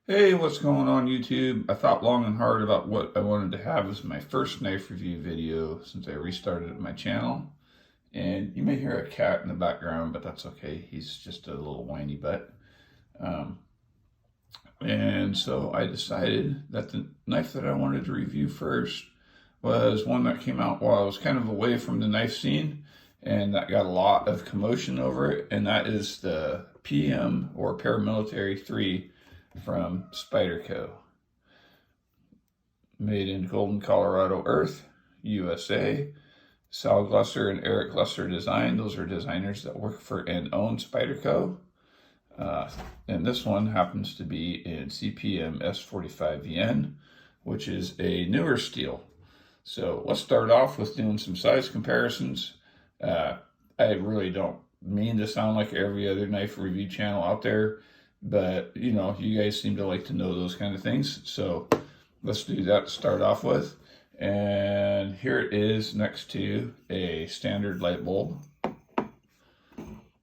Hey, what's going on YouTube? I thought long and hard about what I wanted to have as my first knife review video since I restarted my channel. And you may hear a cat in the background, but that's okay. He's just a little whiny butt. Um, and so I decided that the knife that I wanted to review first was one that came out while I was kind of away from the knife scene and that got a lot of commotion over it. And that is the PM or Paramilitary 3 from Spyderco. Made in Golden, Colorado Earth, USA. Sal Glusser and Eric Glusser design. Those are designers that work for and own Spyderco. And this one happens to be in CPM S45VN, which is a newer steel. So let's start off with doing some size comparisons. I really don't mean to sound like every other knife review channel out there, but you know, you guys seem to like to know those kind of things. So let's do that to start off with. And here it is next to a standard light bulb.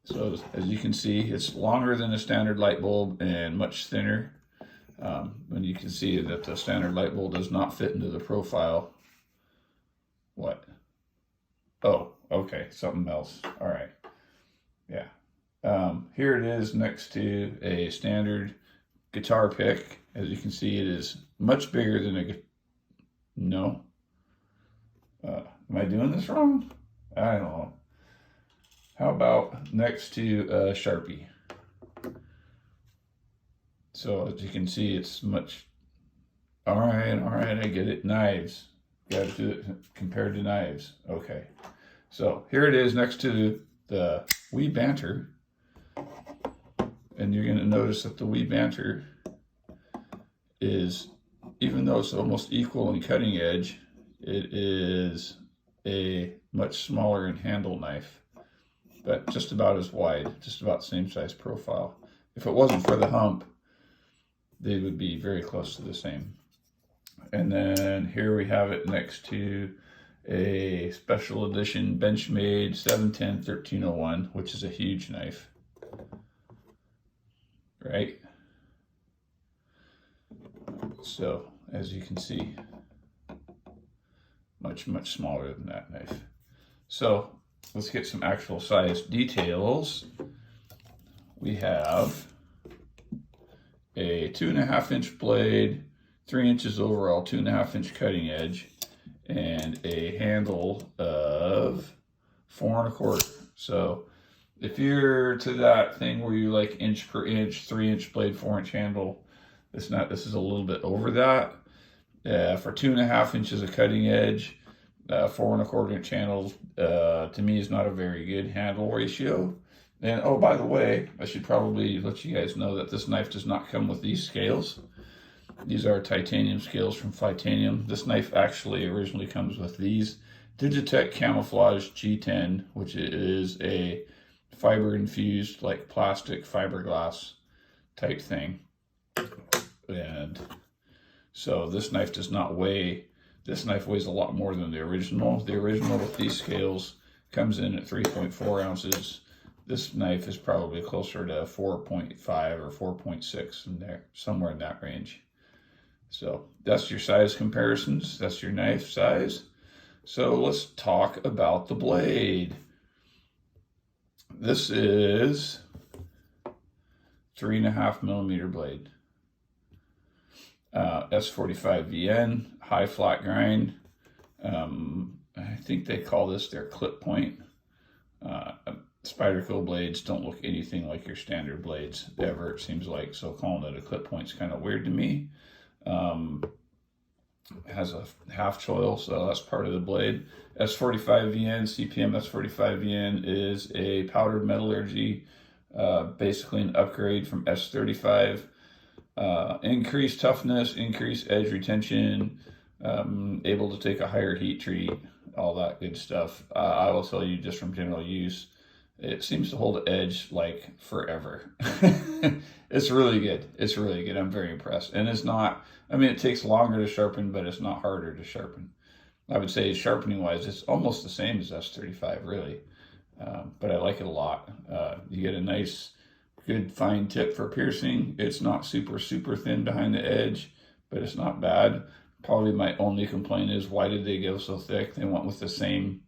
So as you can see, it's longer than a standard light bulb and much thinner. And you can see that the standard light bulb does not fit into the profile. What? Oh, okay, something else. All right. Yeah. Here it is next to a standard guitar pick. As you can see, it is much bigger than a... No. Am I doing this wrong? I don't know. How about next to a Sharpie? So as you can see, it's much... All right, I get it. Knives. Got to do it compared to knives. Okay. So here it is next to the Wee Banter. And you're going to notice that the Wee Banter is, even though it's almost equal in cutting edge, it is a much smaller in handle knife, but just about as wide, just about the same size profile. If it wasn't for the hump, they would be very close to the same. And then here we have it next to a special edition Benchmade 710-1301, which is a huge knife. Right? So, as you can see, much smaller than that knife. So, let's get some actual size details. We have a 2.5-inch blade, 3 inches overall, 2.5-inch cutting edge, and a handle of 4 1/4. So, if you're to that thing where you like inch per inch, 3-inch blade, 4-inch handle, this is a little bit over that. For 2.5 inches of cutting edge, 4 1/4-inch handles, to me is not a very good handle ratio. And oh, by the way, I should probably let you guys know that this knife does not come with these scales. These are titanium scales from Titanium. This knife actually originally comes with these Digitech Camouflage G10, which is a fiber infused, like plastic fiberglass type thing. And so this knife does not weigh, this knife weighs a lot more than the original. The original with these scales comes in at 3.4 ounces. This knife is probably closer to 4.5 or 4.6 in there, somewhere in that range. So that's your size comparisons. That's your knife size. So let's talk about the blade. This is 3.5 millimeter blade. S45VN, high flat grind. I think they call this their clip point. Spyderco blades don't look anything like your standard blades ever, it seems like. So calling it a clip point is kind of weird to me. It has a half choil, so that's part of the blade. S45VN, CPM S45VN is a powdered metallurgy, basically an upgrade from S35. Increased toughness, increased edge retention, able to take a higher heat treat, all that good stuff. I will tell you just from general use, it seems to hold edge like forever. It's really good. It's really good. I'm very impressed. And it's not, I mean, it takes longer to sharpen, but it's not harder to sharpen. I would say sharpening wise, it's almost the same as S35 really. But I like it a lot. You get a nice good fine tip for piercing. It's not super thin behind the edge, but it's not bad. Probably my only complaint is, why did they go so thick? They went with the same.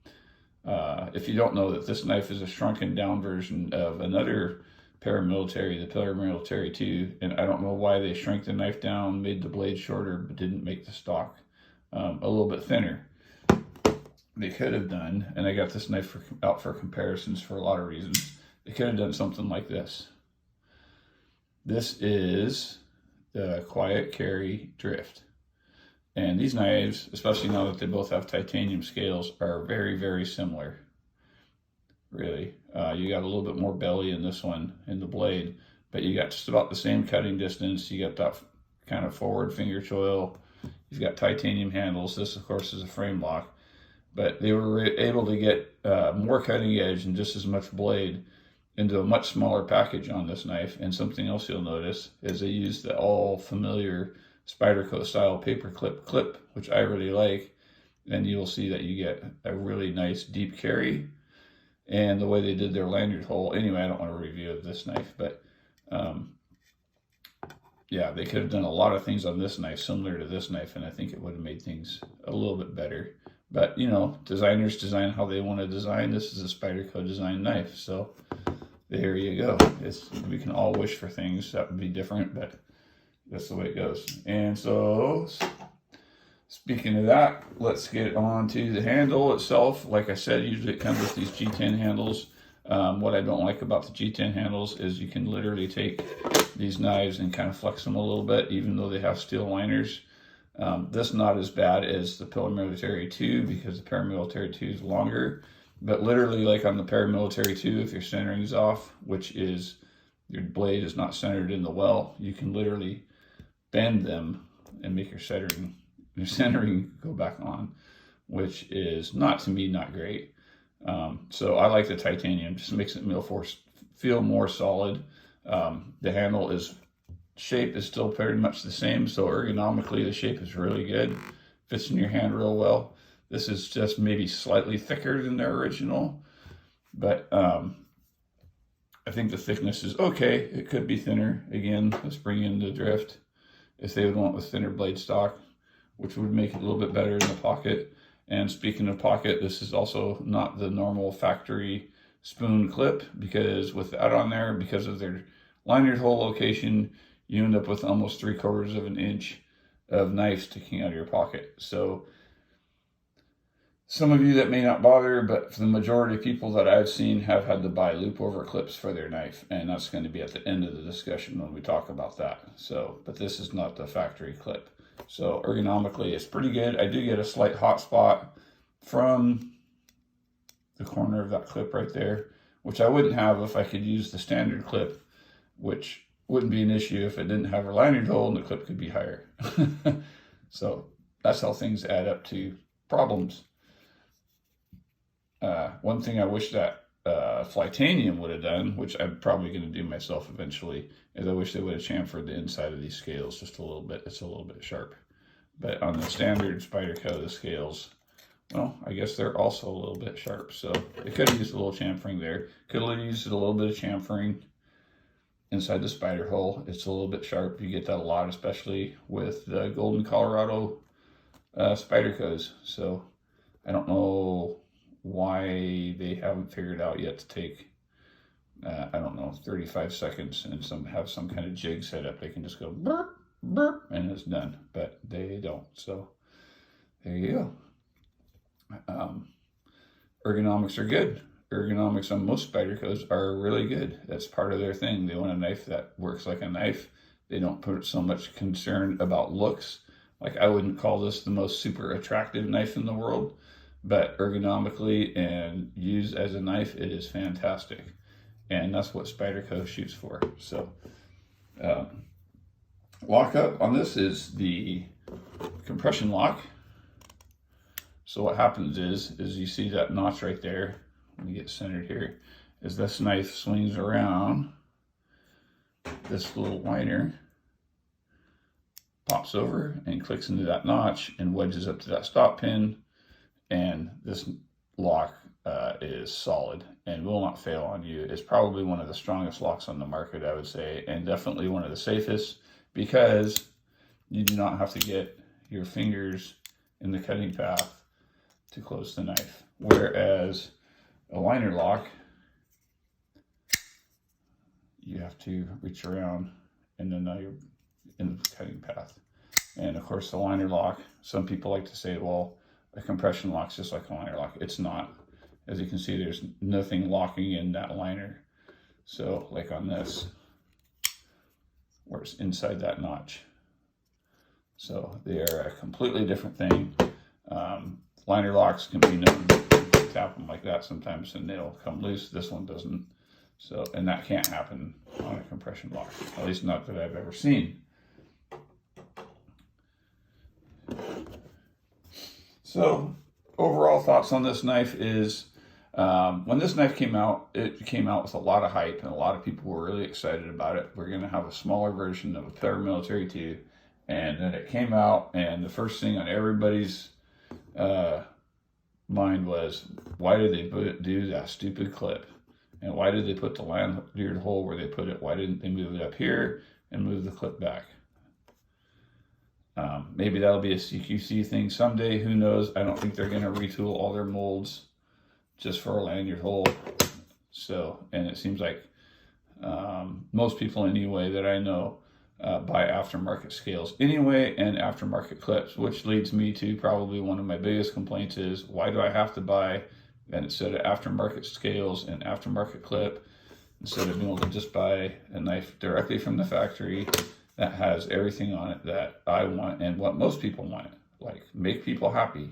If you don't know that this knife is a shrunken down version of another paramilitary, the Paramilitary 2, and I don't know why they shrank the knife down, made the blade shorter, but didn't make the stock a little bit thinner. They could have done, and I got this knife out for comparisons for a lot of reasons. They could have done something like this. This is the Quiet Carry Drift. And these knives, especially now that they both have titanium scales, are very similar. Really. You got a little bit more belly in this one, in the blade, but you got just about the same cutting distance. You got that kind of forward finger choil. You've got titanium handles. This, of course, is a frame lock. But they were able to get more cutting edge and just as much blade into a much smaller package on this knife. And something else you'll notice is they use the all familiar Spyderco style paperclip clip, which I really like. And you'll see that you get a really nice deep carry. And the way they did their lanyard hole, anyway, I don't want to review this knife, but yeah, they could have done a lot of things on this knife similar to this knife, and I think it would have made things a little bit better. But, you know, designers design how they want to design. This is a Spyderco design knife, so there you go. We can all wish for things that would be different, but that's the way it goes. And so, speaking of that, let's get on to the handle itself. Like I said, usually it comes with these G10 handles. What I don't like about the G10 handles is you can literally take these knives and kind of flex them a little bit, even though they have steel liners. This is not as bad as the Paramilitary 2 because the Paramilitary 2 is longer. But literally, like on the Paramilitary 2, if your centering's off, which is your blade is not centered in the well, you can literally bend them and make your centering go back on, which is not, to me, not great. So I like the titanium, just makes it feel more solid. The handle shape is still pretty much the same, so ergonomically the shape is really good. Fits in your hand real well. This is just maybe slightly thicker than their original, but I think the thickness is okay. It could be thinner. Again, let's bring in the drift. If they would want with thinner blade stock, which would make it a little bit better in the pocket. And speaking of pocket, this is also not the normal factory spoon clip, because with that on there, because of their lanyard hole location, you end up with almost 3/4 of an inch of knife sticking out of your pocket. So some of you that may not bother, but for the majority of people that I've seen have had to buy loop over clips for their knife, and that's going to be at the end of the discussion when we talk about that. So, but this is not the factory clip. So ergonomically, it's pretty good. I do get a slight hot spot from the corner of that clip right there, which I wouldn't have if I could use the standard clip, which wouldn't be an issue if it didn't have a lanyard hole and the clip could be higher. So that's how things add up to problems. One thing I wish that Flytanium would have done, which I'm probably going to do myself eventually, is I wish they would have chamfered the inside of these scales just a little bit. It's a little bit sharp. But on the standard Spyderco, the scales, well, I guess they're also a little bit sharp. So they could have used a little chamfering there. Could have used a little bit of chamfering inside the spider hole. It's a little bit sharp. You get that a lot, especially with the Golden Colorado Spydercos. So I don't know why they haven't figured out yet to take, I don't know, 35 seconds and have some kind of jig set up. They can just go burp, burp, and it's done, but they don't. So there you go. Ergonomics are good. Ergonomics on most Spydercos are really good. That's part of their thing. They want a knife that works like a knife. They don't put so much concern about looks. Like, I wouldn't call this the most super attractive knife in the world, but ergonomically and used as a knife, it is fantastic. And that's what Spyderco shoots for. So lockup on this is the compression lock. So what happens is you see that notch right there. Let me get centered here. Is this knife swings around, this little liner pops over and clicks into that notch and wedges up to that stop pin. And this lock is solid. and will not fail on you. It's probably one of the strongest locks on the market, I would say, and definitely one of the safest, because you do not have to get your fingers in the cutting path to close the knife. Whereas a liner lock, you have to reach around, and then now you're in the cutting path. And of course, the liner lock, some people like to say, well, a compression lock's just like a liner lock. It's not. As you can see, there's nothing locking in that liner. So like on this, where it's inside that notch. So they are a completely different thing. Liner locks can be known to tap them like that sometimes and they'll come loose. This one doesn't. So, and that can't happen on a compression lock, at least not that I've ever seen. So overall thoughts on this knife is, when this knife came out, it came out with a lot of hype and a lot of people were really excited about it. We're going to have a smaller version of a Paramilitary 2, and then it came out, and the first thing on everybody's mind was, why did they do that stupid clip? And why did they put the lanyard hole where they put it? Why didn't they move it up here and move the clip back? Maybe that'll be a CQC thing someday. Who knows? I don't think they're going to retool all their molds just for a lanyard hole. So, and it seems like most people anyway that I know buy aftermarket scales anyway and aftermarket clips, which leads me to probably one of my biggest complaints is, why do I have to buy, and instead of aftermarket scales and aftermarket clip, instead of being able to just buy a knife directly from the factory that has everything on it that I want and what most people want, like make people happy,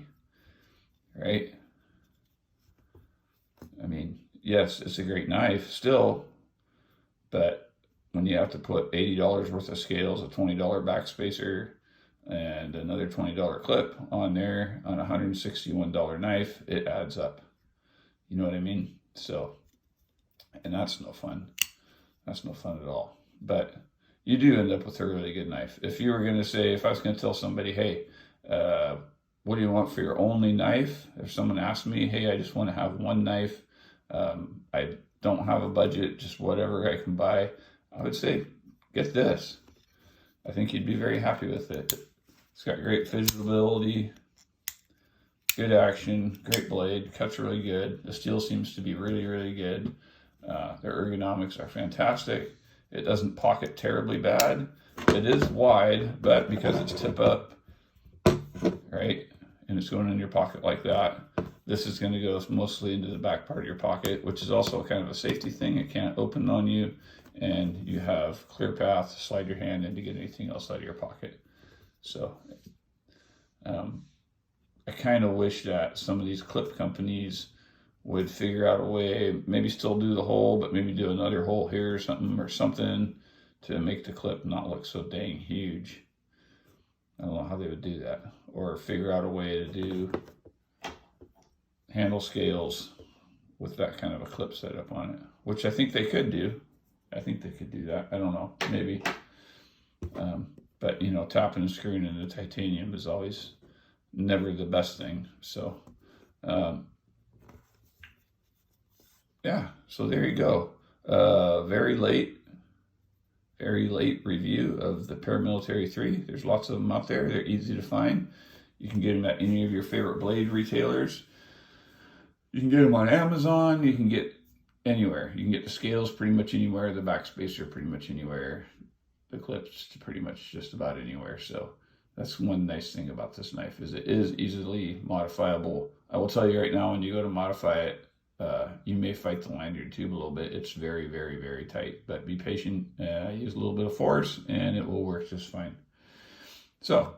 right? I mean, yes, it's a great knife still, but when you have to put $80 worth of scales, a $20 backspacer, and another $20 clip on there on a $161 knife, it adds up. You know what I mean? So, and that's no fun. That's no fun at all. But you do end up with a really good knife. If you were going to say, if I was going to tell somebody, hey, what do you want for your only knife? If someone asked me, hey, I just want to have one knife, I don't have a budget, just whatever I can buy, I would say, get this. I think you'd be very happy with it. It's got great visibility, good action, great blade, cuts really good. The steel seems to be really, really good. Their ergonomics are fantastic. It doesn't pocket terribly bad. It is wide, but because it's tip up, right, and it's going in your pocket like that, this is going to go mostly into the back part of your pocket, which is also kind of a safety thing. It can't open on you, and you have clear path to slide your hand in to get anything else out of your pocket. So I kind of wish that some of these clip companies would figure out a way, maybe still do the hole, but maybe do another hole here or something to make the clip not look so dang huge. I don't know how they would do that. Or figure out a way to do handle scales with that kind of a clip setup on it, which I think they could do. I think they could do that. I don't know, maybe. But, you know, tapping and screwing into titanium is always never the best thing. So, yeah, so there you go. Very late review of the Paramilitary 3. There's lots of them out there. They're easy to find. You can get them at any of your favorite blade retailers. You can get them on Amazon. You can get anywhere. You can get the scales pretty much anywhere. The backspacer pretty much anywhere. The clips pretty much just about anywhere. So that's one nice thing about this knife, is it is easily modifiable. I will tell you right now, when you go to modify it, you may fight the lanyard tube a little bit. It's very, very, very tight, but be patient. Use a little bit of force and it will work just fine. So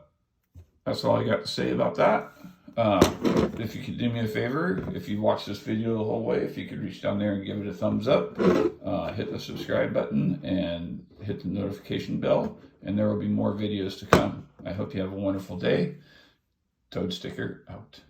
that's all I got to say about that. If you could do me a favor, if you watched this video the whole way, if you could reach down there and give it a thumbs up, hit the subscribe button and hit the notification bell, and there will be more videos to come. I hope you have a wonderful day. Toad Sticker out.